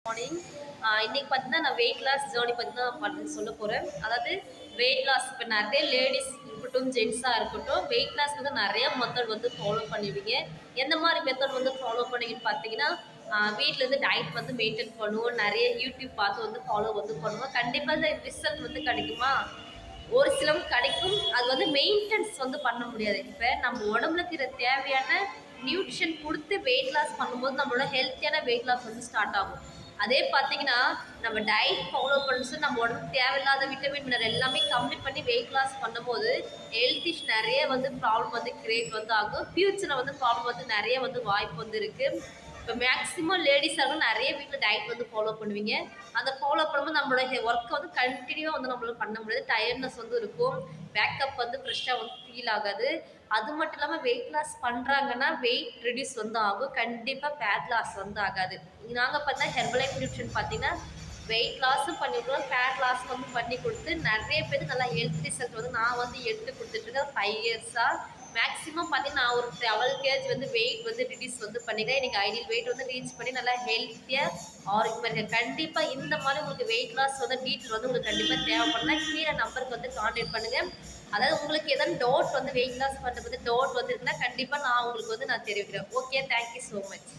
Morning. இன்னைக்கு பார்த்தீங்கன்னா நான் வெயிட் லாஸ் ஜேர்னி பற்றி தான் சொல்ல போகிறேன். அதாவது வெயிட் லாஸ் இப்போ நிறைய லேடிஸ் இருக்கட்டும், ஜென்ஸாக இருக்கட்டும், வெயிட் லாஸ் வந்து நிறைய மெத்தட் வந்து ஃபாலோ பண்ணுவீங்க. எந்த மாதிரி மெத்தட் வந்து ஃபாலோ பண்ணுவீங்கன்னு பார்த்தீங்கன்னா, வீட்டிலேருந்து டயட் வந்து மெயின்டைன் பண்ணுவோம். நிறைய யூடியூப் பார்த்து வந்து ஃபாலோ வந்து பண்ணுவோம். கண்டிப்பாக இந்த ரிசல்ட் வந்து கிடைக்குமா? ஒரு சிலருக்கு கிடைக்கும். அது வந்து மெயின்டெனன்ஸ் வந்து பண்ண முடியாது. இப்போ நம்ம உடம்புல இருக்கிற தேவையான நியூட்ரிஷன் கொடுத்து வெயிட் லாஸ் பண்ணும்போது நம்மளோட ஹெல்த்தியான வெயிட் லாஸ் வந்து ஸ்டார்ட் ஆகும். அதே பார்த்தீங்கன்னா நம்ம டயட் ஃபாலோ பண்ணிச்சு நம்ம உடம்புக்கு தேவையில்லாத விட்டமின் மினரல் எல்லாமே கம்மி பண்ணி வெயிட் லாஸ் பண்ணும்போது ஹெல்த் இஷ்யூ நிறைய வந்து ப்ராப்ளம் வந்து கிரியேட் வந்து ஆகும். ஃபியூச்சரில் வந்து ப்ராப்ளம் வந்து நிறைய வந்து வாய்ப்பு வந்து இருக்குது. இப்போ மேக்ஸிமம் லேடிஸாக நிறைய வீட்டில் டயட் வந்து ஃபாலோ பண்ணுவீங்க. அந்த ஃபாலோ பண்ணும்போது நம்மளோட ஒர்க்கை வந்து கண்டினியூவாக வந்து நம்மளால பண்ண முடியாது. டயர்ட்னஸ் வந்து இருக்கும். பேக்கப் வந்து ஃப்ரெஷ்ஷாக வந்து ஃபீல் ஆகாது. அது மட்டும் இல்லாமல் வெயிட் லாஸ் பண்ணுறாங்கன்னா வெயிட் ரெடியூஸ் வந்து ஆகும். கண்டிப்பாக ஃபேட் லாஸ் வந்து ஆகாது. நாங்கள் பார்த்தா ஹெர்பலைஃப் நியூட்ரிஷன் பார்த்தீங்கன்னா வெயிட் லாஸும் பண்ணிவிடுவோம், ஃபேட் லாஸ் வந்து பண்ணி கொடுத்து நிறைய பேருக்கு நல்லா ஹெல்த் ரிசல்ட் வந்து நான் வந்து எடுத்து கொடுத்துட்ருக்கேன் 5 இயர்ஸாக. மேக்ஸிமம் பார்த்தீங்கன்னா நான் ஒரு 12 kg வந்து வெயிட் வந்து ரிடியூஸ் வந்து பண்ணிக்கிறேன். எனக்கு ஐடியல் வெயிட் வந்து ரீச் பண்ணி நல்லா ஹெல்த்தியாக ஆரோக்கியமாக இருக்கேன். கண்டிப்பாக இந்த மாதிரி உங்களுக்கு வெயிட் லாஸ் வந்து டீட்டெயில் வந்து உங்களுக்கு கண்டிப்பாக தேவைப்படுனா கீழே நம்பருக்கு வந்து கான்டாக்ட் பண்ணுங்கள். அதாவது உங்களுக்கு எதாவது டவுட் வந்து வெயிட் லாஸ் பண்ணுறது டவுட் வந்து இருக்குன்னா கண்டிப்பாக நான் உங்களுக்கு வந்து நான் தெரிவிக்கிறேன். Okay, thank you so much.